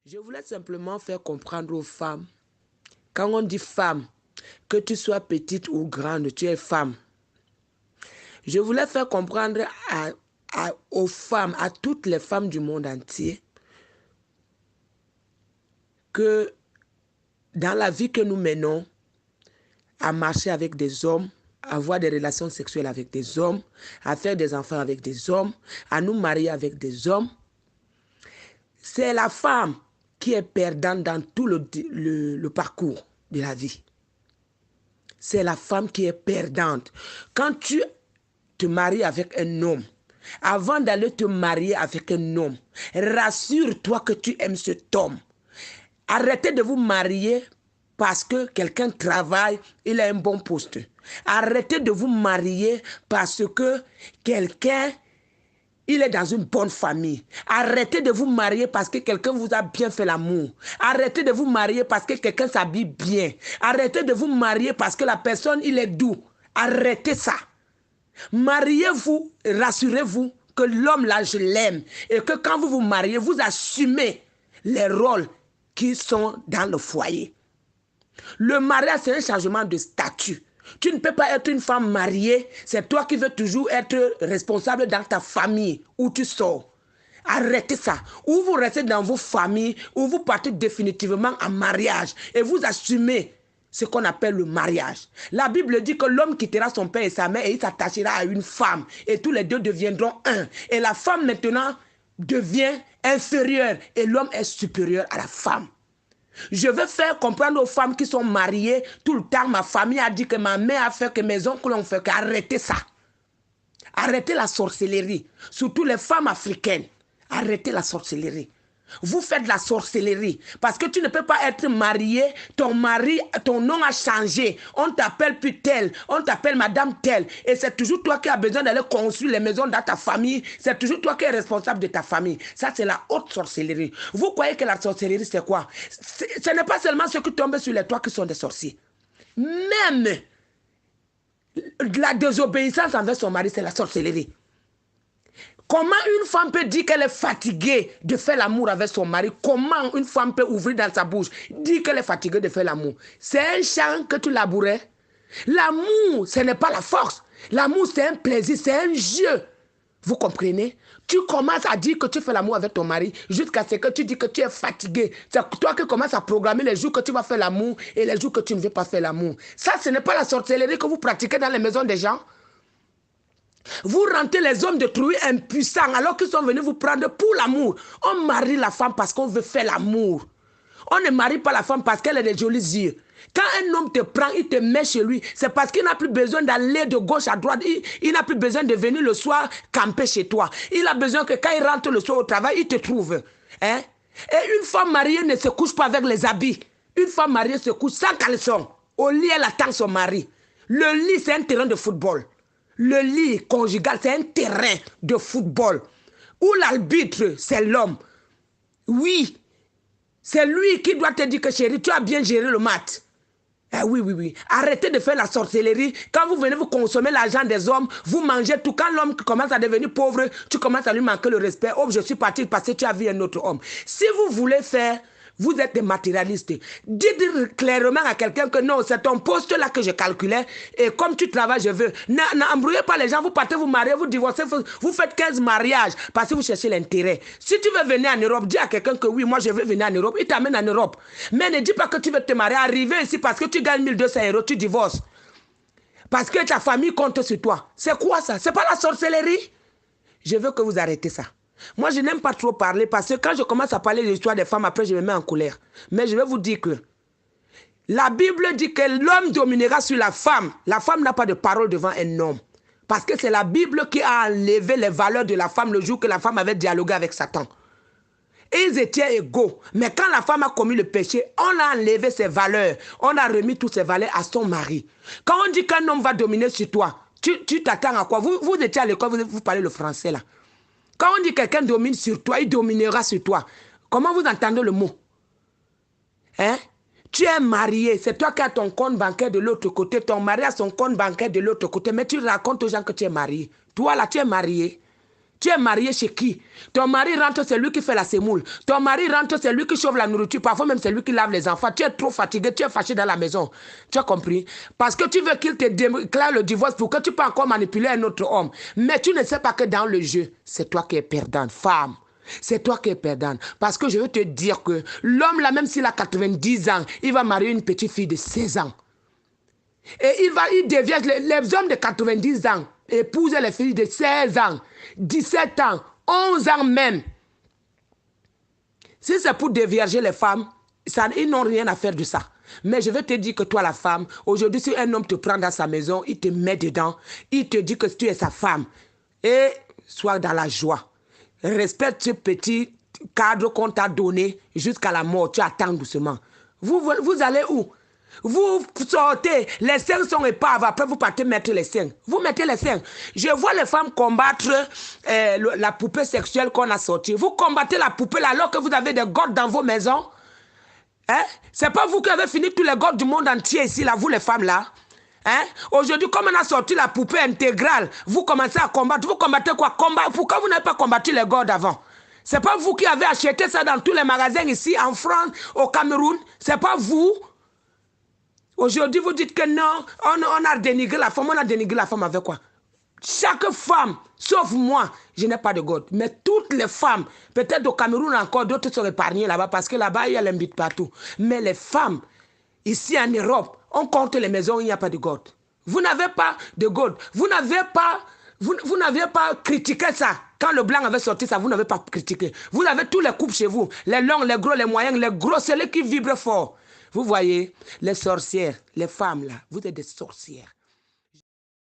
Je voulais simplement faire comprendre aux femmes, quand on dit femme, que tu sois petite ou grande, tu es femme. Je voulais faire comprendre aux femmes, à toutes les femmes du monde entier, que dans la vie que nous menons, à marcher avec des hommes, à avoir des relations sexuelles avec des hommes, à faire des enfants avec des hommes, à nous marier avec des hommes, c'est la femme qui est perdante dans tout le parcours de la vie. C'est la femme qui est perdante. Quand tu te maries avec un homme, avant d'aller te marier avec un homme, rassure-toi que tu aimes cet homme. Arrêtez de vous marier parce que quelqu'un travaille, il a un bon poste. Arrêtez de vous marier parce que quelqu'un, il est dans une bonne famille. Arrêtez de vous marier parce que quelqu'un vous a bien fait l'amour. Arrêtez de vous marier parce que quelqu'un s'habille bien. Arrêtez de vous marier parce que la personne, il est doux. Arrêtez ça. Mariez-vous, rassurez-vous que l'homme là, je l'aime. Et que quand vous vous mariez, vous assumez les rôles qui sont dans le foyer. Le mariage, c'est un changement de statut. Tu ne peux pas être une femme mariée, c'est toi qui veux toujours être responsable dans ta famille où tu sors. Arrêtez ça. Ou vous restez dans vos familles, ou vous partez définitivement en mariage et vous assumez ce qu'on appelle le mariage. La Bible dit que l'homme quittera son père et sa mère et il s'attachera à une femme et tous les deux deviendront un. Et la femme maintenant devient inférieure et l'homme est supérieur à la femme. Je veux faire comprendre aux femmes qui sont mariées tout le temps. Ma famille a dit que ma mère a fait, que mes oncles ont fait, arrêtez ça. Arrêtez la sorcellerie. Surtout les femmes africaines. Arrêtez la sorcellerie. Vous faites de la sorcellerie. Parce que tu ne peux pas être marié, ton mari, ton nom a changé. On t'appelle plus tel, on t'appelle madame tel. Et c'est toujours toi qui as besoin d'aller construire les maisons dans ta famille. C'est toujours toi qui es responsable de ta famille. Ça, c'est la haute sorcellerie. Vous croyez que la sorcellerie, c'est quoi? Ce n'est pas seulement ceux qui tombent sur les toits qui sont des sorciers. Même la désobéissance envers son mari, c'est la sorcellerie. Comment une femme peut dire qu'elle est fatiguée de faire l'amour avec son mari? Comment une femme peut ouvrir dans sa bouche, dire qu'elle est fatiguée de faire l'amour? C'est un champ que tu labourais. L'amour, ce n'est pas la force. L'amour, c'est un plaisir, c'est un jeu. Vous comprenez? Tu commences à dire que tu fais l'amour avec ton mari jusqu'à ce que tu dis que tu es fatigué. C'est toi qui commences à programmer les jours que tu vas faire l'amour et les jours que tu ne veux pas faire l'amour. Ça, ce n'est pas la sorcellerie que vous pratiquez dans les maisons des gens. Vous rentrez les hommes de trouille impuissants alors qu'ils sont venus vous prendre pour l'amour. On marie la femme parce qu'on veut faire l'amour. On ne marie pas la femme parce qu'elle a des jolis yeux. Quand un homme te prend, il te met chez lui, c'est parce qu'il n'a plus besoin d'aller de gauche à droite. Il n'a plus besoin de venir le soir camper chez toi. Il a besoin que quand il rentre le soir au travail, il te trouve. Hein? Et une femme mariée ne se couche pas avec les habits. Une femme mariée se couche sans caleçon. Au lit, elle attend son mari. Le lit, c'est un terrain de football. Le lit conjugal, c'est un terrain de football où l'arbitre, c'est l'homme. Oui, c'est lui qui doit te dire que chérie, tu as bien géré le match. Eh oui, oui, oui. Arrêtez de faire la sorcellerie. Quand vous venez vous consommer l'argent des hommes, vous mangez tout. Quand l'homme commence à devenir pauvre, tu commences à lui manquer le respect. Oh, je suis parti parce que tu as vu un autre homme. Si vous voulez faire, vous êtes des matérialistes. Dites clairement à quelqu'un que non, c'est ton poste là que je calculais. Et comme tu travailles, je veux. N'embrouillez pas les gens, vous partez, vous mariez, vous divorcez, vous faites 15 mariages parce que vous cherchez l'intérêt. Si tu veux venir en Europe, dis à quelqu'un que oui, moi je veux venir en Europe. Il t'amène en Europe. Mais ne dis pas que tu veux te marier. Arriver ici parce que tu gagnes 1200 €, tu divorces. Parce que ta famille compte sur toi. C'est quoi ça? C'est pas la sorcellerie? Je veux que vous arrêtez ça. Moi, je n'aime pas trop parler parce que quand je commence à parler de l'histoire des femmes, après, je me mets en colère. Mais je vais vous dire que la Bible dit que l'homme dominera sur la femme. La femme n'a pas de parole devant un homme. Parce que c'est la Bible qui a enlevé les valeurs de la femme le jour que la femme avait dialogué avec Satan. Et ils étaient égaux. Mais quand la femme a commis le péché, on a enlevé ses valeurs. On a remis toutes ses valeurs à son mari. Quand on dit qu'un homme va dominer sur toi, tu t'attends à quoi? Vous étiez à l'école, vous parlez le français là. Quand on dit que quelqu'un domine sur toi, il dominera sur toi. Comment vous entendez le mot? Hein? Tu es marié, c'est toi qui as ton compte bancaire de l'autre côté, ton mari a son compte bancaire de l'autre côté, mais tu racontes aux gens que tu es marié. Toi là, tu es marié. Tu es marié chez qui? Ton mari rentre, c'est lui qui fait la semoule. Ton mari rentre, c'est lui qui chauffe la nourriture. Parfois même, c'est lui qui lave les enfants. Tu es trop fatigué, tu es fâché dans la maison. Tu as compris? Parce que tu veux qu'il te déclare le divorce pour que tu peux encore manipuler un autre homme. Mais tu ne sais pas que dans le jeu, c'est toi qui es perdante, femme. C'est toi qui es perdante. Parce que je veux te dire que l'homme là, même s'il a 90 ans, il va marier une petite fille de 16 ans. Et il déviage les hommes de 90 ans, épousent les filles de 16 ans, 17 ans, 11 ans même. Si c'est pour dévierger les femmes, ils n'ont rien à faire de ça. Mais je veux te dire que toi, la femme, aujourd'hui, si un homme te prend dans sa maison, il te met dedans, il te dit que tu es sa femme. Et sois dans la joie. Respecte ce petit cadre qu'on t'a donné jusqu'à la mort. Tu attends doucement. Vous allez où? Vous sortez, les seins sont épaves, après vous partez mettre les seins. Vous mettez les seins. Je vois les femmes combattre la poupée sexuelle qu'on a sortie. Vous combattez la poupée là, alors que vous avez des godes dans vos maisons. Hein? C'est pas vous qui avez fini tous les godes du monde entier ici, là, vous les femmes là. Hein? Aujourd'hui, comme on a sorti la poupée intégrale, vous commencez à combattre. Vous combattez quoi? Pourquoi vous n'avez pas combattu les godes avant? C'est pas vous qui avez acheté ça dans tous les magasins ici, en France, au Cameroun. C'est pas vous. Aujourd'hui, vous dites que non, on a dénigré la femme. On a dénigré la femme avec quoi? Chaque femme, sauf moi, je n'ai pas de God. Mais toutes les femmes, peut-être au Cameroun encore, d'autres sont épargnées là-bas parce que là-bas, il y a l'invite partout. Mais les femmes, ici en Europe, on compte les maisons où il n'y a pas de God. Vous n'avez pas de God. Vous n'avez pas critiqué ça. Quand le blanc avait sorti ça, vous n'avez pas critiqué. Vous avez tous les couples chez vous. Les longs, les gros, les moyens, les gros, c'est les qui vibrent fort. Vous voyez, les sorcières, les femmes là, vous êtes des sorcières.